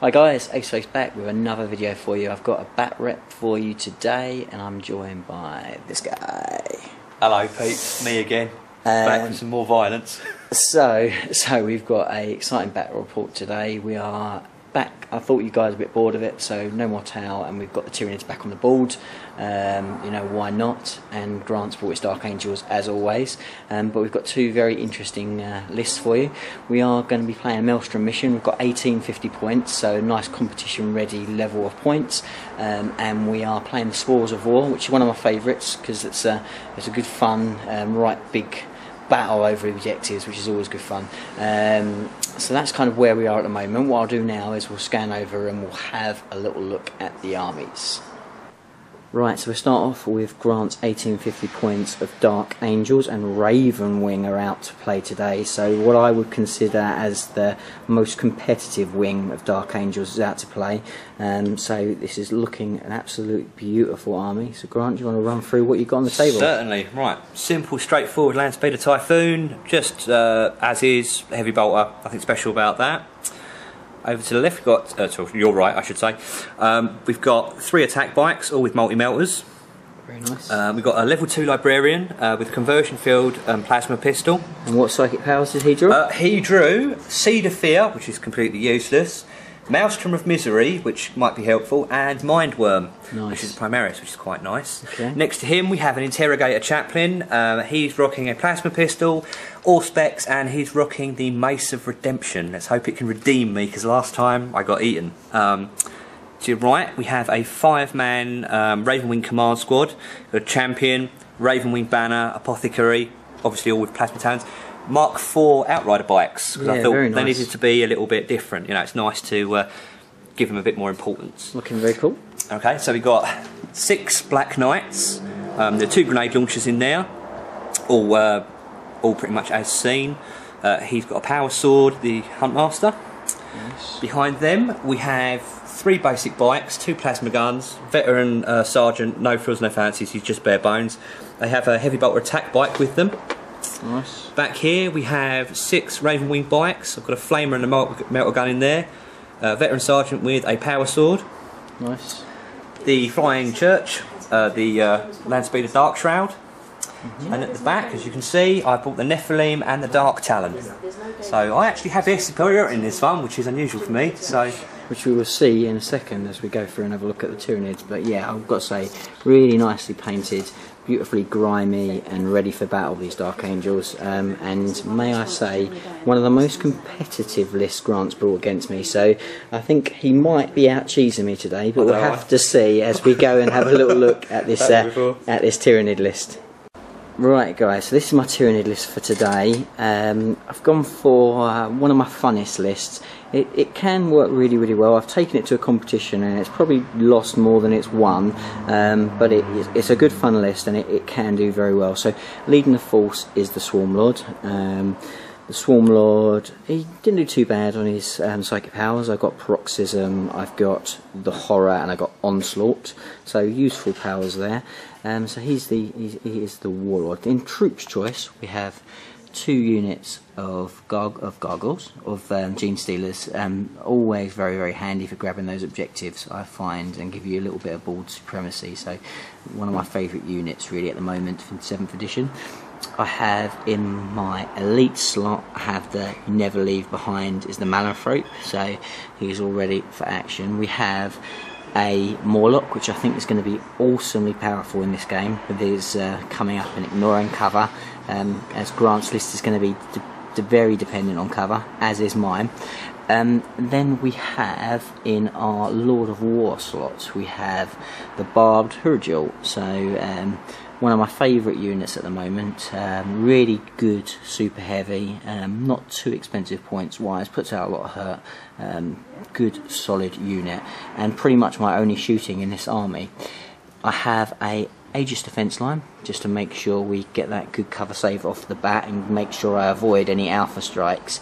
Hi guys, Aceface back with another video for you. I've got a Batrep for you today and I'm joined by this guy. Hello peeps, me again, back with some more violence. So we've got an exciting battle report today. We are back. I thought you guys were a bit bored of it, so no more towel, and we've got the Tyranids back on the board. You know, why not? And Grant's brought his Dark Angels as always. But we've got two very interesting lists for you. We are going to be playing a Maelstrom mission. We've got 1850 points, so nice competition ready level of points. And we are playing the Spoils of War, which is one of my favourites because it's a good fun, right big battle over objectives, which is always good fun. So that's kind of where we are at the moment. What I'll do now is we'll scan over and we'll have a little look at the armies. Right, so we'll start off with Grant's 1850 points of Dark Angels, and Raven Wing are out to play today. So what I would consider as the most competitive wing of Dark Angels is out to play. So this is looking an absolute beautiful army. So Grant, do you want to run through what you've got on the table? Certainly. Right, simple, straightforward land speeder Typhoon, just as is, heavy bolter, nothing special about that. Over to the left, we've got, to your right I should say, we've got 3 attack bikes, all with multi-melters. Very nice. We've got a level 2 librarian with conversion field and plasma pistol. And what psychic powers did he draw? He drew Seed of Fear, which is completely useless, Maelstrom of Misery, which might be helpful, and Mindworm, which is Primaris, which is quite nice. Okay. Next to him we have an Interrogator Chaplain. He's rocking a plasma pistol, all specs, and he's rocking the Mace of Redemption. Let's hope it can redeem me, because last time I got eaten. To your right we have a 5-man Ravenwing Command Squad, a Champion, Ravenwing Banner, Apothecary, obviously all with plasma talons. Mark IV Outrider bikes, because I thought they needed to be a little bit different. You know, it's nice to give them a bit more importance. Looking very cool. Okay, so we've got 6 Black Knights. There are 2 grenade launchers in there, all pretty much as seen. He's got a power sword, the Huntmaster. Nice. Behind them we have 3 basic bikes, 2 plasma guns, veteran sergeant, no frills, no fancies, he's just bare bones. They have a heavy bolter attack bike with them. Nice. Back here we have 6 Ravenwing bikes. I've got a flamer and a melter gun in there. Veteran sergeant with a power sword. Nice. The flying church, the land speeder Dark Shroud. And at the back, as you can see, I bought the Nephilim and the Dark Talon. So I actually have air superiority in this one, which is unusual for me. So, which we will see in a second as we go through and have a look at the Tyranids. But yeah, I've got to say, really nicely painted, beautifully grimy and ready for battle, these Dark Angels. And may I say, one of the most competitive lists Grant's brought against me. So I think he might be out cheesing me today, but we'll have to see as we go and have a little look at this Tyranid list. Right guys, so this is my Tyranid list for today. I've gone for one of my funnest lists. It can work really, really well. I've taken it to a competition and it's probably lost more than it's won, but it's a good fun list and it can do very well. So leading the force is the Swarm Lord. The Swarm Lord, he didn't do too bad on his psychic powers. I've got Paroxysm, I've got the Horror, and I've got Onslaught. So useful powers there. So he is the Warlord. In Troops choice, we have 2 units of Gargoyles, of Gene Stealers. Always very, very handy for grabbing those objectives, I find, and give you a little bit of board supremacy. So one of my favourite units really at the moment from 7th edition. I have in my elite slot, I have the Never Leave Behind is the Malanthrope, so he's all ready for action. We have a Morlock, which I think is going to be awesomely powerful in this game, with his coming up and ignoring cover, as Grant's list is going to be very dependent on cover, as is mine. Then we have in our Lord of War slots, we have the Barbed Hurgil, so one of my favourite units at the moment. Really good, super heavy, not too expensive points wise, puts out a lot of hurt, good solid unit, and pretty much my only shooting in this army. I have a Aegis defence line just to make sure we get that good cover save off the bat and make sure I avoid any alpha strikes.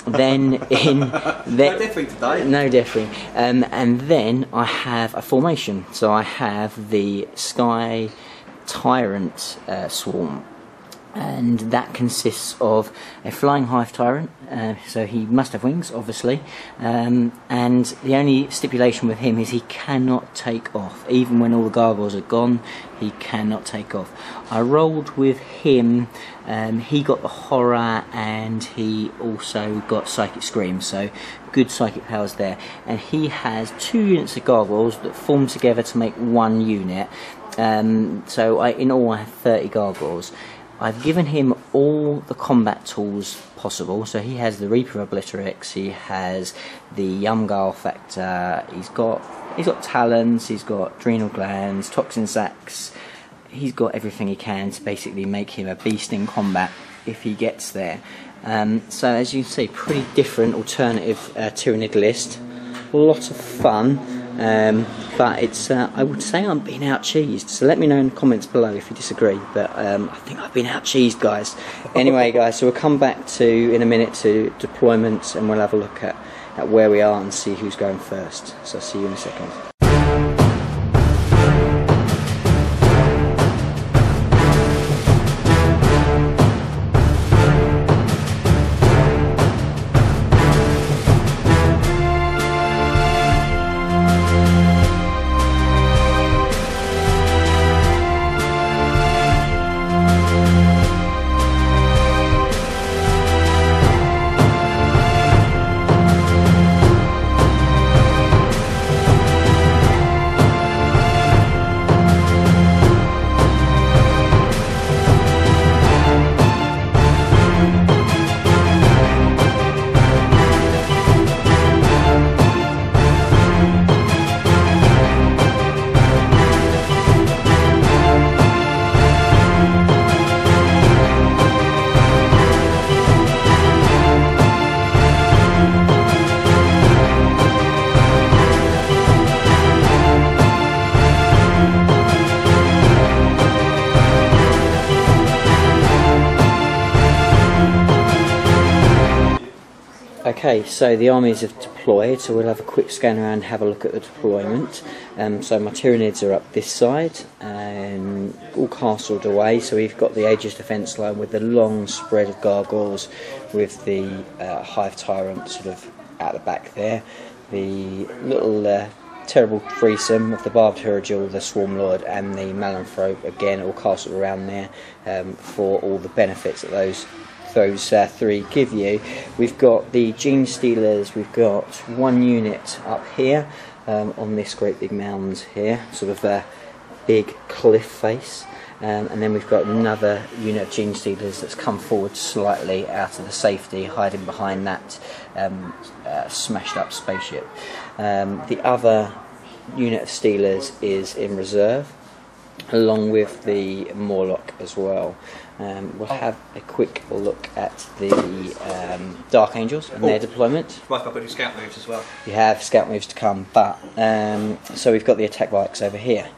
Then no differing today. No differing. And then I have a formation. So I have the Sky Tyrant swarm, and that consists of a flying hive tyrant, so he must have wings obviously, and the only stipulation with him is he cannot take off. Even when all the gargoyles are gone, he cannot take off. I rolled with him, he got the horror and he also got psychic scream, so good psychic powers there, and he has 2 units of gargoyles that form together to make 1 unit. So in all I have 30 gargoyles. I've given him all the combat tools possible, so he has the Reaper Obliterax, he has the Yumgal Factor, he's got talons, he's got adrenal glands, toxin sacs, he's got everything he can to basically make him a beast in combat if he gets there. So as you can see, pretty different alternative Tyranid list, lots of fun. But it's I would say I'm being out-cheesed, so let me know in the comments below if you disagree, but I think I've been out-cheesed, guys. Anyway guys, so we'll come back to in a minute to deployments, and we'll have a look at where we are and see who's going first. So I'll see you in a second. Okay, so the armies have deployed, so we'll have a quick scan around and have a look at the deployment. So my Tyranids are up this side, and all castled away, so we've got the Aegis defence line with the long spread of gargoyles with the Hive Tyrant sort of at the back there. The little terrible threesome of the Barbed Huragil, the Swarm Lord and the Malanthrope, again all castled around there for all the benefits that those 3 give you. We've got the Gene Stealers, we've got 1 unit up here on this great big mound here, sort of a big cliff face, and then we've got another unit of Gene Stealers that's come forward slightly out of the safety, hiding behind that smashed up spaceship. The other unit of Stealers is in reserve, along with the Morlock as well. We'll have a quick look at the Dark Angels and their deployment. Right, I've got to do scout moves as well. You have scout moves to come, but so we've got the attack bikes over here,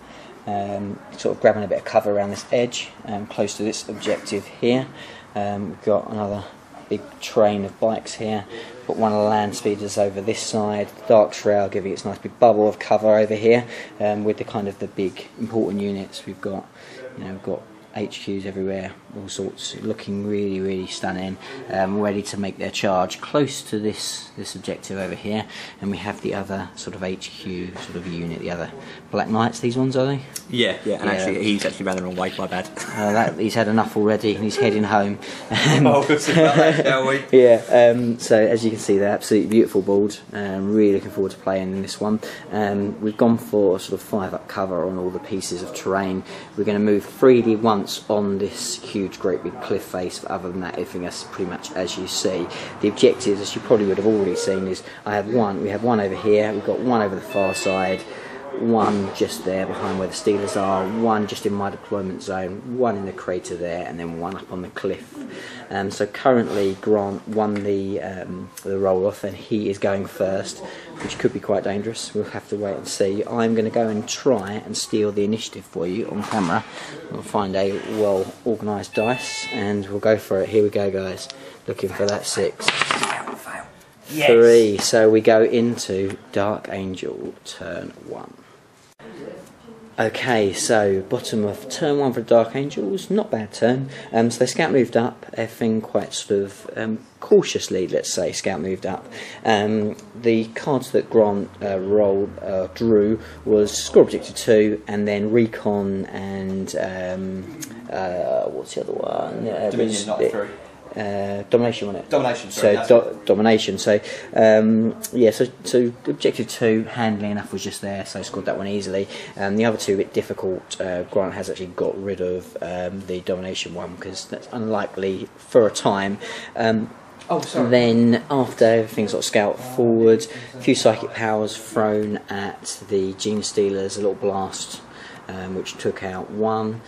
sort of grabbing a bit of cover around this edge, close to this objective here. We've got another big train of bikes here. Got one of the land speeders over this side, Dark Shroud giving its nice big bubble of cover over here, with the kind of the big important units. We've got, we've got HQs everywhere, all sorts, looking really, really stunning, ready to make their charge close to this objective over here. And we have the other sort of HQ sort of unit, the other Black Knights. These ones, are they? Yeah, and actually he's actually ran the wrong way, my bad. He's had enough already and he's heading home. We'll see about that, shall we? Yeah, so as you can see, they're absolutely beautiful board. Really looking forward to playing in this one. We've gone for sort of 5-up cover on all the pieces of terrain. We're going to move freely once on this huge, great big cliff face, but other than that, everything else is pretty much as you see. The objectives, as you probably would have already seen, is we have one over here, we've got one over the far side, one just there behind where the Steelers are, one just in my deployment zone, one in the crater there, and then one up on the cliff. So currently Grant won the roll off, and he is going first, which could be quite dangerous. We'll have to wait and see. I'm going to go and try and steal the initiative for you on camera. We'll find a well organised dice and we'll go for it. Here we go, guys. Looking for that 6. Fail. Yes. 3. So we go into Dark Angel turn 1. Okay, so bottom of turn 1 for Dark Angels, not bad turn. So they scout moved up, everything quite sort of cautiously, let's say, scout moved up. The cards that Grant drew was Score Objective 2, and then Recon and what's the other one? Dominion, not 3. Domination, wasn't it? Domination, sorry. So domination. So yeah. So objective 2, handling enough, was just there, so I scored that one easily. The other 2 a bit difficult. Grant has actually got rid of the domination one because that's unlikely for a time. Oh, sorry. Then after everything sort of scout forward, a few psychic powers thrown at the Gene Stealers, a little blast which took out 1.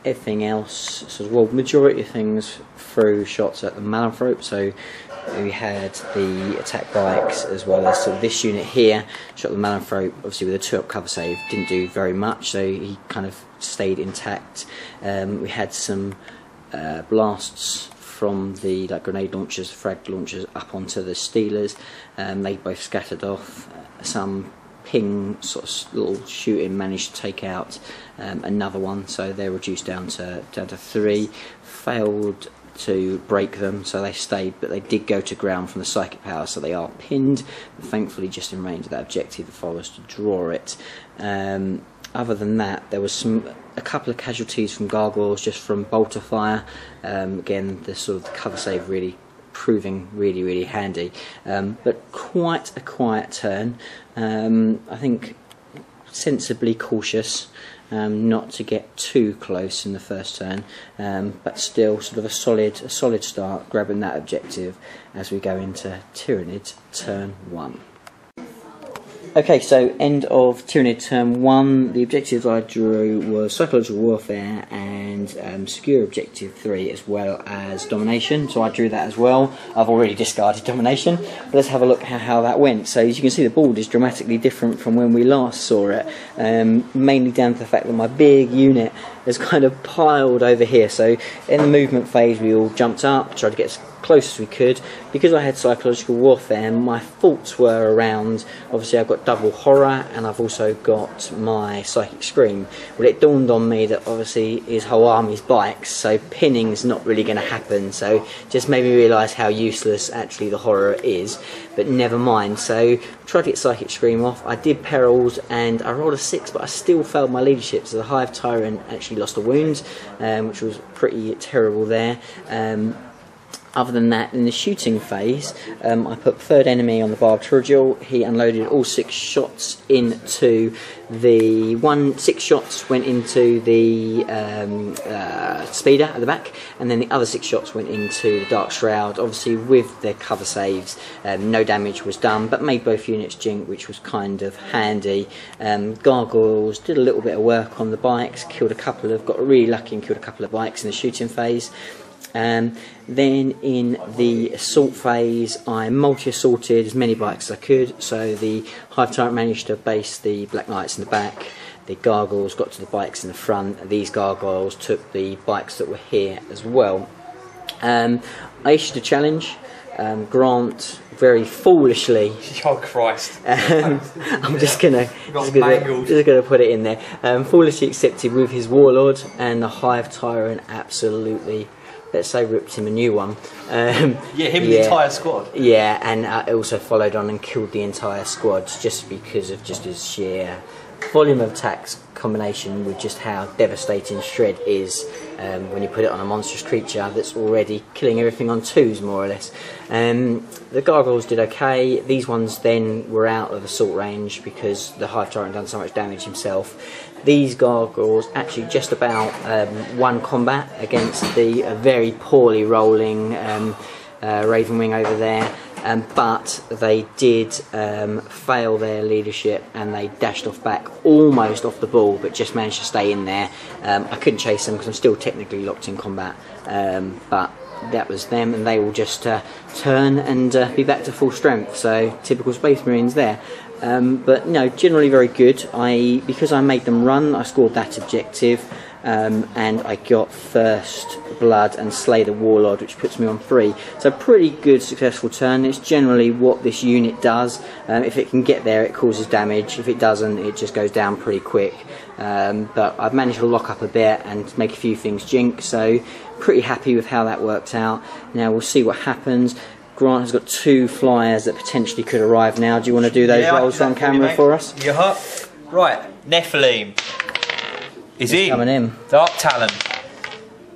Everything else, sort of, well, majority of things through shots at the Malanthrope. So we had the attack bikes as well as sort of this unit here. Shot the Malanthrope, obviously with a 2-up cover save, didn't do very much, so he kind of stayed intact. We had some blasts from the grenade launchers, frag launchers up onto the Steelers. They both scattered off. Some ping sort of little shooting managed to take out another one, so they're reduced down to 3. Failed to break them, so they stayed, but they did go to ground from the psychic power, so they are pinned, but thankfully just in range of that objective if I was to draw it. Other than that, there was a couple of casualties from gargoyles just from bolter fire. Again, the sort of the cover save really proving really handy, but quite a quiet turn. I think sensibly cautious, not to get too close in the first turn, but still sort of a solid start, grabbing that objective as we go into Tyranids turn 1. Okay, so end of Tyranid turn 1. The objectives I drew were Psychological Warfare and Secure Objective 3, as well as Domination, so I drew that as well. I've already discarded Domination, but let's have a look at how that went. So as you can see, the board is dramatically different from when we last saw it, mainly down to the fact that my big unit has kind of piled over here. So in the movement phase we all jumped up, tried to get as close as we could. Because I had Psychological Warfare, my thoughts were around, obviously I've got double horror and I've also got my Psychic Scream. Well, it dawned on me that obviously his whole army's bikes, so pinning's not really going to happen, so just made me realise how useless actually the horror is, but never mind. So tried to get Psychic Scream off. I did perils and I rolled a 6, but I still failed my leadership, so the Hive Tyrant actually lost a wound, which was pretty terrible there. Other than that, in the shooting phase, I put 3rd enemy on the Barbed Turgil. He unloaded all 6 shots into the 6 shots went into the speeder at the back, and then the other 6 shots went into the Dark Shroud. Obviously, with their cover saves, no damage was done, but made both units jink, which was kind of handy. Gargoyles did a little bit of work on the bikes, got really lucky and killed a couple of bikes in the shooting phase. Then in the assault phase, I multi-assaulted as many bikes as I could, so the Hive Tyrant managed to base the Black Knights in the back, the Gargoyles got to the bikes in the front, these Gargoyles took the bikes that were here as well. I issued a challenge. Grant very foolishly. Oh Christ! I'm just gonna put it in there. Foolishly accepted with his Warlord, and the Hive Tyrant absolutely, let's say, ripped him a new one. The entire squad. Yeah, and also followed on and killed the entire squad just because of just his sheer volume of attacks, combination with just how devastating Shred is when you put it on a monstrous creature that's already killing everything on 2s, more or less. The Gargoyles did okay. These ones then were out of assault range because the Hive Tyrant done so much damage himself. These Gargoyles actually just about won combat against the very poorly rolling Ravenwing over there. but they did fail their leadership and they dashed off back almost off the ball, but just managed to stay in there. I couldn't chase them because I'm still technically locked in combat, but that was them, and they will just turn and be back to full strength. So typical Space Marines there. But no, generally very good. Because I made them run, I scored that objective, and I got first blood and slay the warlord, which puts me on 3. So pretty good successful turn. It's generally what this unit does. If it can get there, it causes damage. If it doesn't, it just goes down pretty quick. But I've managed to lock up a bit and make a few things jink, so pretty happy with how that worked out. Now we'll see what happens. Grant has got 2 flyers that potentially could arrive now. Do you want to do those rolls on camera for us? Yeah. Right, Nephilim is in. Coming in. Dark Talon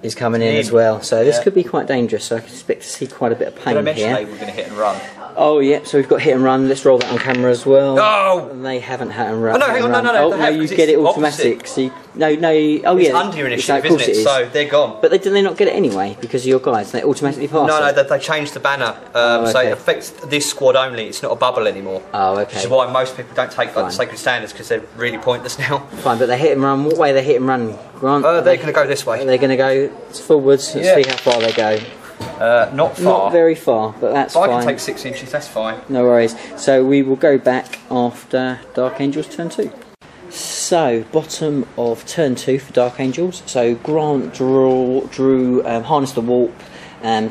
is coming in as well. So this could be quite dangerous. So I can expect to see quite a bit of pain Did I mention here. they were going to hit and run? Oh yeah, so we've got hit and run. Let's roll that on camera as well. Oh! And they haven't hit and run. Oh no, hang on, no, Oh no, you get it automatic. So oh it's yeah, under your initiative, isn't it? So they're gone. But did they not get it anyway because of your guides? They automatically pass. No, they changed the banner, so it affects this squad only. It's not a bubble anymore. Oh, okay. Which is why most people don't take the sacred standards, because they're really pointless now. Fine, but they hit and run. What way they hit and run, Grant? They're going to go this way. They're going to go forwards. Let's see how far they go. Not far. Not very far, but that's fine. I can take 6 inches, that's fine. No worries. So we will go back after Dark Angels turn 2. So, bottom of turn 2 for Dark Angels. So Grant drew Harness the Warp, and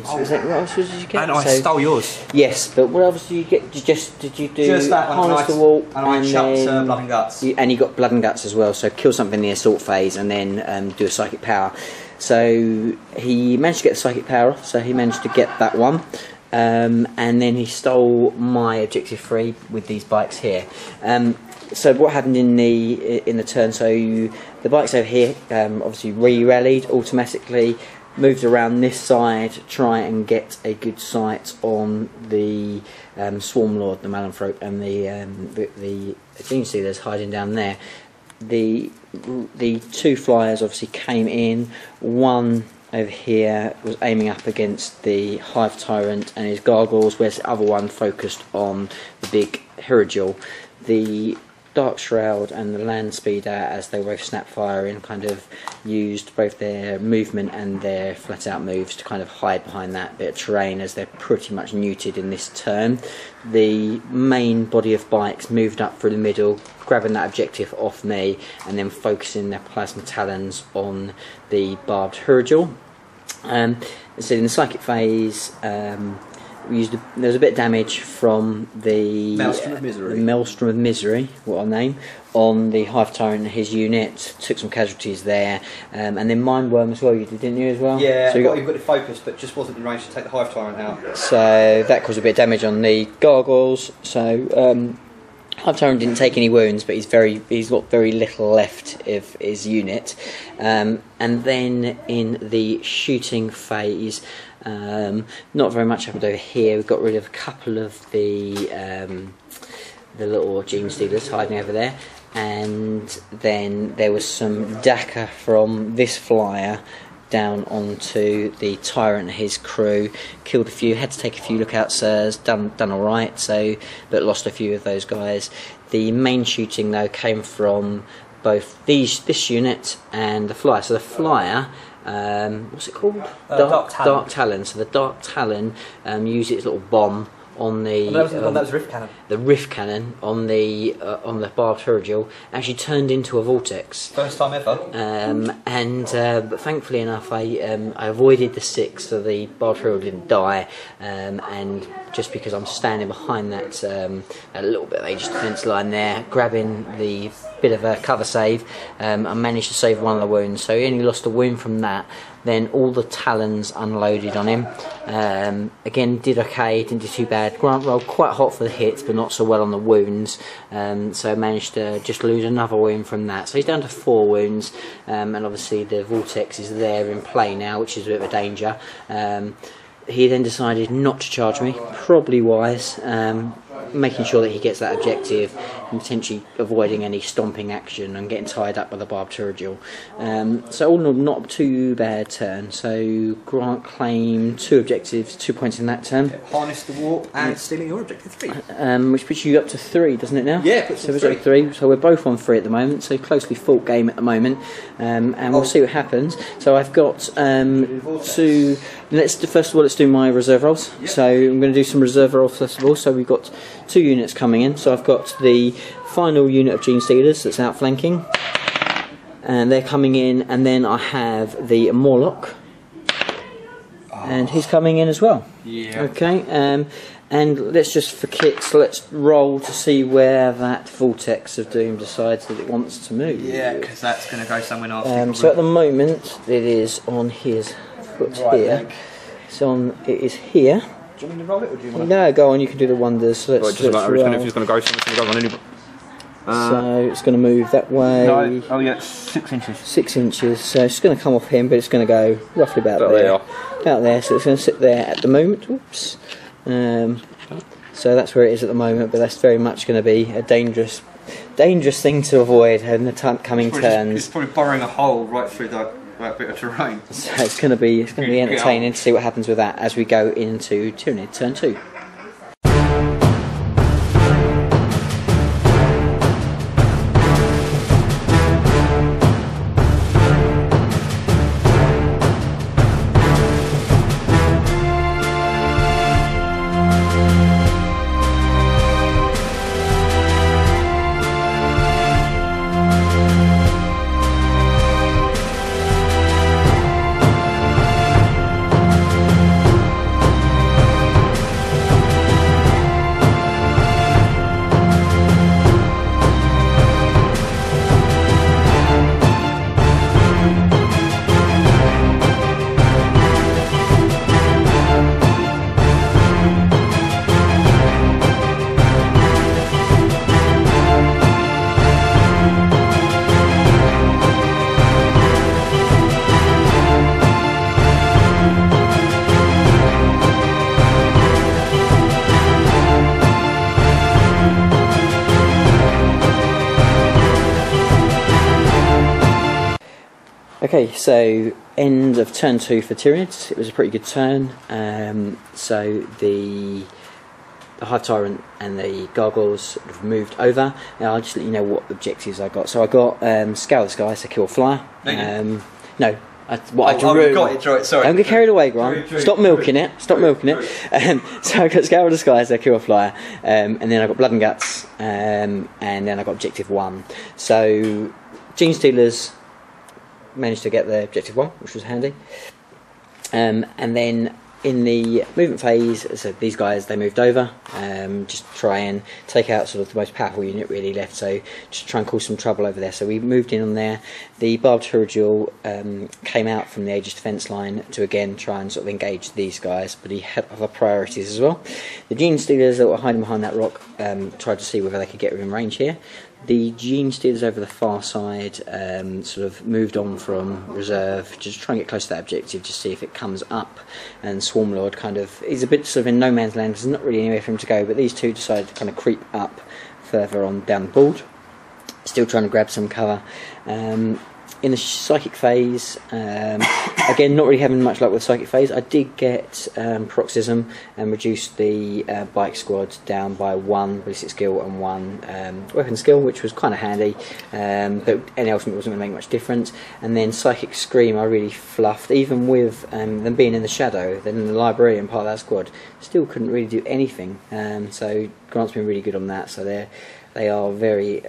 what else did you get? And I stole yours. Yes, but what else did you get? Did you do just that one, Harness the Warp? And I chucked Blood and Guts. And you got Blood and Guts as well, so kill something in the assault phase and then do a Psychic Power. So he managed to get the Psychic Power off, so he managed to get that one. And then he stole my objective 3 with these bikes here. So what happened in the turn? So the bikes over here obviously re-rallied automatically, moved around this side, try and get a good sight on the Swarm Lord, the Malanthrope, and the Gene Stealers hiding down there. The 2 flyers obviously came in. One over here was aiming up against the Hive Tyrant and his gargoyles, whereas the other one focused on the big Hierodule. The Dark Shroud and the Land Speeder, as they were both snapfiring, kind of used both their movement and their flat out moves to kind of hide behind that bit of terrain, as they're pretty much neutered in this turn. The main body of bikes moved up through the middle, grabbing that objective off me and then focusing their plasma talons on the barbed Hierodule. So in the psychic phase, there was a bit of damage from the Maelstrom of Misery, what I'll name, on the Hive Tyrant and his unit. Took some casualties there, and then Mindworm as well. You did, didn't you, as well? Yeah, so you've got it focused, but just wasn't in range to take the Hive Tyrant out. So that caused a bit of damage on the gargoyles. So Hive Tyrant didn't take any wounds, but he's got very little left of his unit. And then in the shooting phase, not very much happened over here. We got rid of a couple of the little Gene Stealers hiding over there, and then there was some Dakka from this flyer down onto the Tyrant and his crew. Killed a few, had to take a few lookout sirs, done alright, so, but lost a few of those guys. The main shooting though came from both this unit and the flyer. So the flyer, what's it called? Dark Talon. So the Dark Talon used its little bomb on the that was Rift Cannon. The Rift Cannon on the barbed Hierodule actually turned into a vortex. First time ever. But thankfully enough, I avoided the 6, so the barbed Hierodule didn't die. And just because I'm standing behind that a little bit of Aegis defence line there, grabbing the bit of a cover save, I managed to save one of the wounds. So he only lost a wound from that. Then all the talons unloaded on him. Again, did okay, didn't do too bad. Grant rolled quite hot for the hits, but not so well on the wounds. So managed to just lose another wound from that. So he's down to 4 wounds, and obviously the vortex is there in play now, which is a bit of a danger. He then decided not to charge me, probably wise. making sure that he gets that objective and potentially avoiding any stomping action and getting tied up by the barbed Tyranids. So all in all, not too bad turn. So Grant claimed 2 objectives, 2 points in that turn. Harness the warp and stealing your objective 3. Which puts you up to 3, doesn't it now? Yeah, so we're at 3. So we're both on 3 at the moment. So closely fought game at the moment, and we'll see what happens. So I've got 2. First of all, let's do my reserve rolls. Yep. So I'm going to do some reserve rolls first of all. So we've got 2 units coming in. So I've got the final unit of Gene Stealers that's outflanking, and they're coming in, and then I have the Morlock, and he's coming in as well. Yeah. Okay. And let's just, for kicks, let's roll to see where that Vortex of Doom decides that it wants to move. Yeah, because that's going to go somewhere nasty. So at the moment, it is on his foot here. It is here. Do you want me to roll it, or do you want to... No, go on, you can do the wonders. So let's, if it's going to go, so it's going to go on anyway. So it's going to move that way. No, oh yeah, 6 inches. 6 inches. So it's going to come off him, but it's going to go roughly about there. About there. So it's going to sit there at the moment. Oops. So that's where it is at the moment, but that's very much going to be a dangerous thing to avoid in the coming turns. It's probably burrowing a hole right through that bit of terrain. So it's going to be entertaining to see what happens with that as we go into Tyranid turn 2. Okay, so end of turn 2 for Tyranids. It was a pretty good turn. So the Hive Tyrant and the Gargoyles have moved over. Now I'll just let you know what objectives I got. So I got Scour the Sky, so kill a flyer. No. I drew. Got it, sorry. Don't get carried away, Grant. Stop milking it. Stop milking it. So I got Scour the Sky, so kill a flyer, and then I got Blood and Guts, and then I got objective 1. So Gene Stealers managed to get the objective 1, which was handy. And then in the movement phase, so these guys, they moved over, just try and take out sort of the most powerful unit really left, so just try and cause some trouble over there. So we moved in on there. The Barbed Tyranids came out from the Aegis defence line to again try and sort of engage these guys, but he had other priorities as well. The Gene Stealers that were hiding behind that rock tried to see whether they could get within range here. The Gene Stealers over the far side sort of moved on from reserve, just try and get close to that objective, just see if it comes up. And Swarmlord kind of, he's a bit sort of in no man's land, there's not really anywhere for him to go, but these two decided to kind of creep up further on down the board, still trying to grab some cover. In the psychic phase, again, not really having much luck with psychic phase. I did get paroxysm and reduced the bike squad down by 1 ballistic skill and 1 weapon skill, which was kind of handy, but any ultimate wasn't going to make much difference. And then psychic scream I really fluffed, even with them being in the shadow. Then the librarian part of that squad still couldn't really do anything. So Grant's been really good on that. So they are very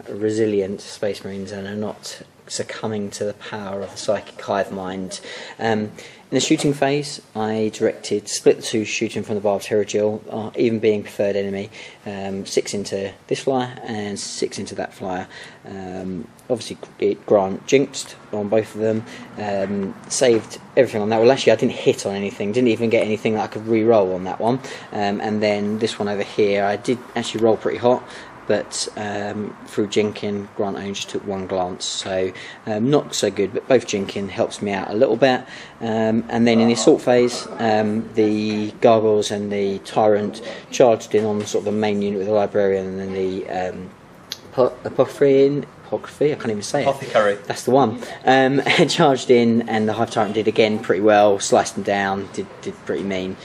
resilient Space Marines and are not succumbing to the power of the psychic hive mind. In the shooting phase, I directed split the 2 shooting from the Barbed Tyranids, even being preferred enemy, 6 into this flyer and 6 into that flyer. Obviously Grant jinxed on both of them, saved everything on that. Well, actually I didn't hit on anything, didn't even get anything that I could re-roll on that one. And then this one over here, I did actually roll pretty hot, but through jinking, Grant only just took one glance, so not so good, but both jinking helps me out a little bit. And then in the assault phase, the Gargoyles and the Tyrant charged in on sort of the main unit with the Librarian, and then the Apothecary, I can't even say it. Apothecary. That's the one. Charged in, and the Hive Tyrant did again pretty well, sliced them down, did pretty mean.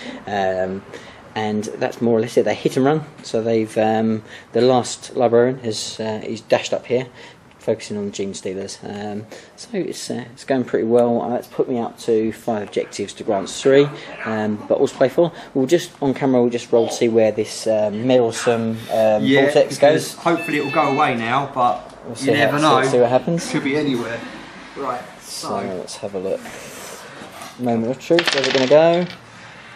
And that's more or less it. They hit and run, so they've the last Librarian has he's dashed up here, focusing on the Gene Stealers. So it's going pretty well. That's put me up to 5 objectives to Grant's 3, but also play 4. We'll just on camera. We'll just roll to see where this meddlesome vortex goes. Hopefully it will go away now, but we'll you never know. See what happens. Could be anywhere. Right. So let's have a look. Moment of truth. Where's it going to go?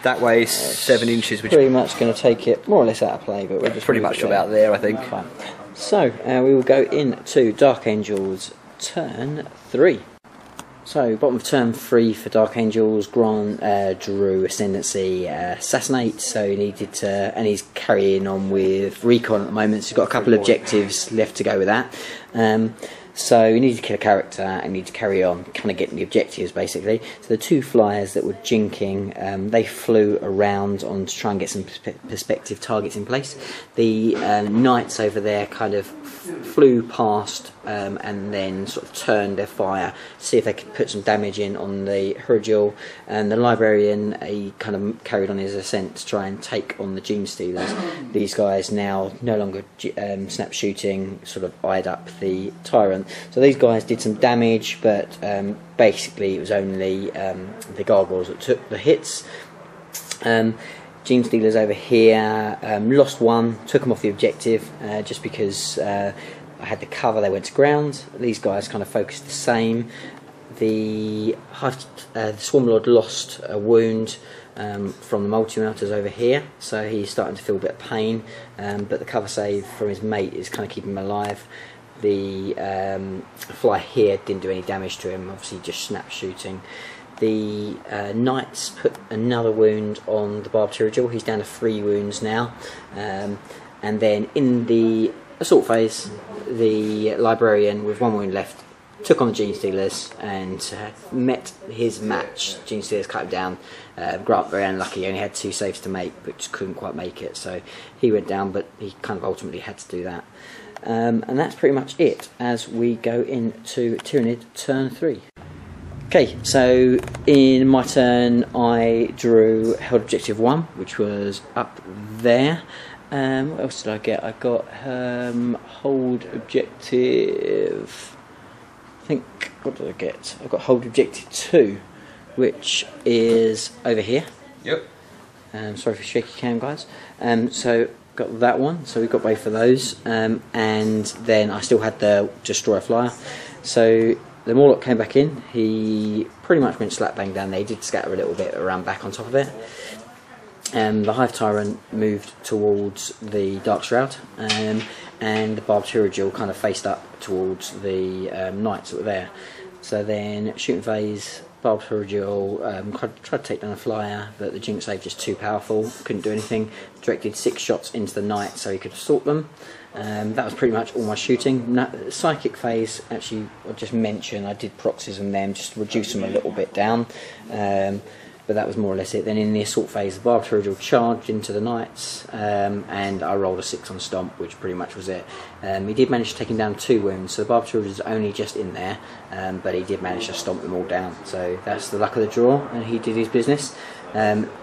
That way is 7 inches, which pretty much going to take it more or less out of play, but we're just pretty much about there, I think. Fine. So we will go into Dark Angels turn 3. So bottom of turn 3 for Dark Angels, Grant drew Ascendancy Assassinate, so he needed to, and he's carrying on with Recon at the moment, so he's got a couple of objectives left to go with that. So he needed to kill a character and need to carry on kind of getting the objectives basically. So the 2 flyers that were jinking, they flew around on to try and get some perspective targets in place. The knights over there kind of flew past and then sort of turned their fire to see if they could put some damage in on the Hurgil, and the Librarian, he kind of carried on his ascent to try and take on the Gene Stealers. These guys now no longer snap shooting, sort of eyed up the Tyrant. So these guys did some damage, but basically it was only the Gargoyles that took the hits. Gene Stealers over here lost 1, took them off the objective just because I had the cover, they went to ground. These guys kind of focused the same. The Swarmlord lost a wound from the multi-melters over here, so he's starting to feel a bit of pain, but the cover save from his mate is kind of keeping him alive. The fly here didn't do any damage to him, obviously just snap shooting. The Knights put another wound on the Barbed Hurgil. He's down to 3 wounds now. And then in the assault phase, the Librarian with 1 wound left took on the Gene Stealers and met his match. Gene Stealers cut him down. Grant very unlucky, he only had 2 saves to make, but just couldn't quite make it. So he went down, but he kind of ultimately had to do that. And that's pretty much it as we go into Tyranid turn 3. Okay, so in my turn I drew held objective 1, which was up there. What else did I get? I got hold objective, I think, what did I get? I got hold objective 2, which is over here. Yep. Sorry for shaky cam, guys. So got that one, so we got both of those, and then I still had the Destroyer Flyer. So the Morlock came back in, he pretty much went slap bang down there. He did scatter a little bit around back on top of it. The Hive Tyrant moved towards the Dark Shroud, and the Barbed Hurgil kind of faced up towards the Knights that were there. So then shooting phase, Barbed Hurgil tried to take down a flyer, but the Jinx save just too powerful, couldn't do anything. Directed 6 shots into the Knight so he could assault them. That was pretty much all my shooting. Psychic phase, actually, I'll just mention I did proxies on them just to reduce them a little bit down, but that was more or less it. Then in the assault phase, the Barbed Hurgil charged into the Knights, and I rolled a 6 on Stomp, which pretty much was it. He did manage to take him down 2 wounds, so the Barbed Hurgil was only just in there, but he did manage to stomp them all down. So that's the luck of the draw, and he did his business.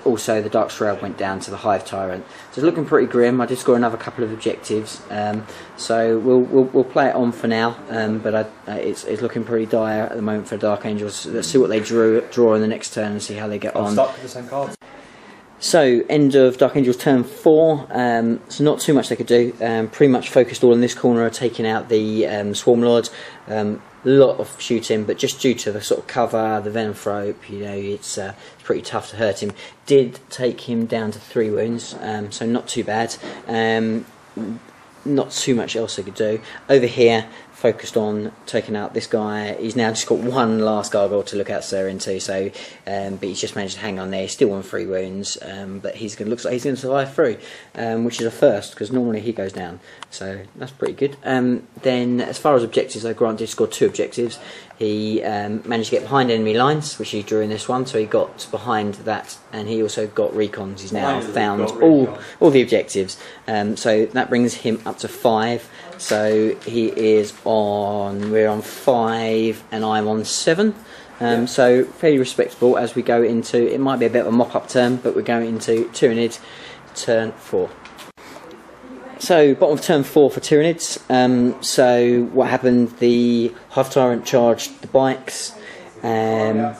Also, the Dark Shroud went down to the Hive Tyrant, so it's looking pretty grim. I did score another couple of objectives, so we'll play it on for now. But it's looking pretty dire at the moment for Dark Angels. Let's see what they draw in the next turn and see how they get on. Stuck with the same cards. So end of Dark Angels turn 4. So not too much they could do. Pretty much focused all in this corner, taking out the Swarmlords. A lot of shooting, but just due to the sort of cover, the Venomthrope, you know, it's pretty tough to hurt him. Did take him down to 3 wounds, so not too bad. Not too much else I could do. Over here, focused on taking out this guy. He's now just got one last gargoyle to look out Sir into, so but he's just managed to hang on there. He's still on 3 wounds, but looks like he's going to survive through, which is a first because normally he goes down, so that's pretty good. Then as far as objectives, though, Grant did score 2 objectives. He managed to get behind enemy lines, which he drew in this one, so he got behind that, and he also got recons. He's now found all the objectives, so that brings him up to 5. So he is on, we're on 5 and I'm on 7. So fairly respectable as we go into, it might be a bit of a mop-up turn, but we're going into Tyranids turn 4. So bottom of turn 4 for Tyranids. So what happened, the Hive Tyrant charged the bikes, and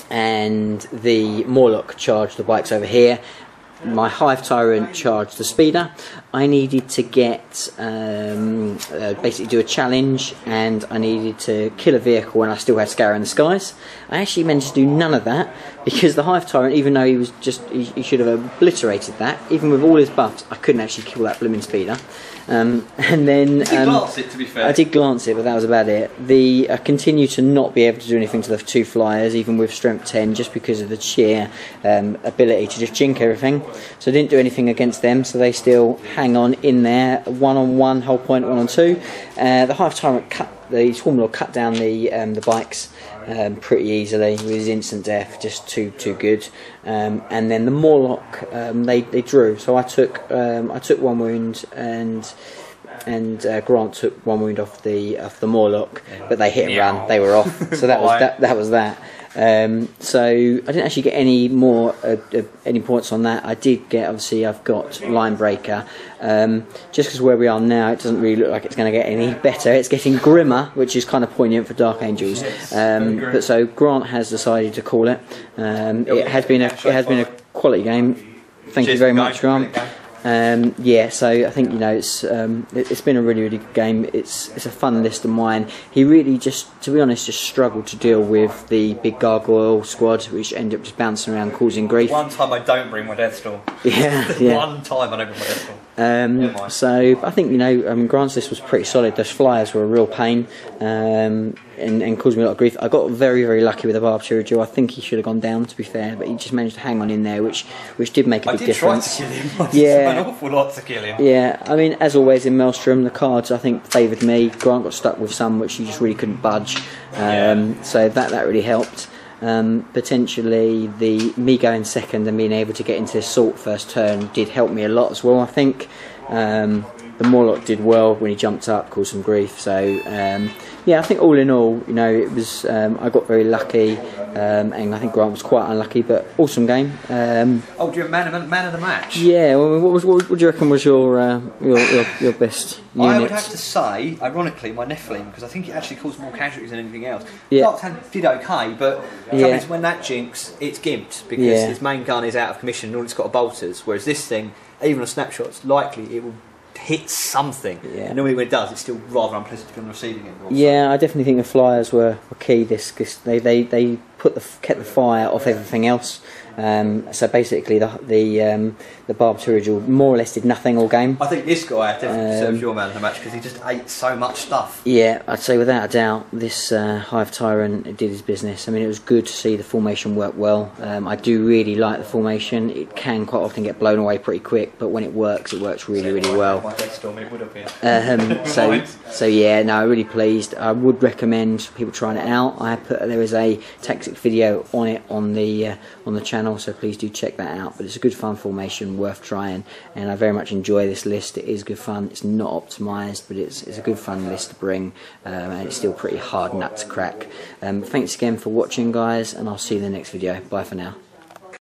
the Morlock charged the bikes over here. My Hive Tyrant charged the speeder. I needed to get basically do a challenge, and I needed to kill a vehicle, and I still had Scour in the Skies. I actually managed to do none of that because the Hive Tyrant, even though he should have obliterated that, even with all his buffs, I couldn't actually kill that blooming speeder. And then you did glance it, to be fair. I did glance it, but that was about it. I continue to not be able to do anything to the 2 flyers, even with strength 10, just because of the sheer ability to just jink everything. So I didn't do anything against them, so they still hang on in there. 1-on-1, whole point 1-on-2. The Hive Tyrant the Swarm Lord cut down the bikes pretty easily with his instant death, just too good. And then the Morlock, they drew, so I took 1 wound, and Grant took 1 wound off the Morlock, but they hit and run, they were off. So that was that. So I didn't actually get any more any points on that. I did get, obviously I've got Line Breaker, just because where we are now it doesn't really look like it's going to get any better. It's getting grimmer, which is kind of poignant for Dark Angels. But so Grant has decided to call it. It has been a quality game. Thank you very much, Grant. Yeah, so I think, you know, it's been a really good game. It's a fun list of mine. He really just, to be honest, just struggled to deal with the big gargoyle squad, which ended up just bouncing around causing grief. One time I don't bring my Deathstorm. Yeah. One time I don't bring my Deathstorm. So I think, you know, Grant's list was pretty solid. Those flyers were a real pain, and caused me a lot of grief. I got very lucky with the Barb Chirurgeon. I think he should have gone down, to be fair, but he just managed to hang on in there, which did make a big difference. I did try to kill him. Yeah, an awful lot to kill him. Yeah, I mean, as always in Maelstrom, the cards I think favoured me. Grant got stuck with some which he just really couldn't budge, so that really helped. Potentially me going second and being able to get into the Assault first turn did help me a lot as well, I think. The Morlock did well when he jumped up, caused some grief. So yeah, I think all in all, you know, it was I got very lucky, and I think Grant was quite unlucky, but awesome game. Oh, do you have man of the match? Yeah. Well, what do you reckon was your best unit? I would have to say, ironically, my Nephilim, because I think it actually caused more casualties than anything else. Yeah. Dark Hand did okay, but the trouble is when that jinx, it's gimped because his main gun is out of commission and all it's got are bolters. Whereas this thing, even on snapshots, likely it will hit something. Yeah. And normally when it does, it's still rather unpleasant to be on the receiving end. Also. Yeah, I definitely think the flyers were key. Because they kept the fire off everything else. So basically, the Barb Chirurgeon more or less did nothing all game. I think this guy definitely serves your man of the match because he just ate so much stuff. Yeah, I'd say without a doubt, this Hive Tyrant did his business. I mean, it was good to see the formation work well. I do really like the formation. It can quite often get blown away pretty quick, but when it works really well. So yeah, no, I'm really pleased. I would recommend people trying it out. There is a tactics video on it on the channel, so please do check that out. But it's a good fun formation, worth trying, and I very much enjoy this list. It is good fun. It's not optimised, but it's a good fun list to bring, and it's still pretty hard nut to crack. Thanks again for watching, guys, and I'll see you in the next video. Bye for now.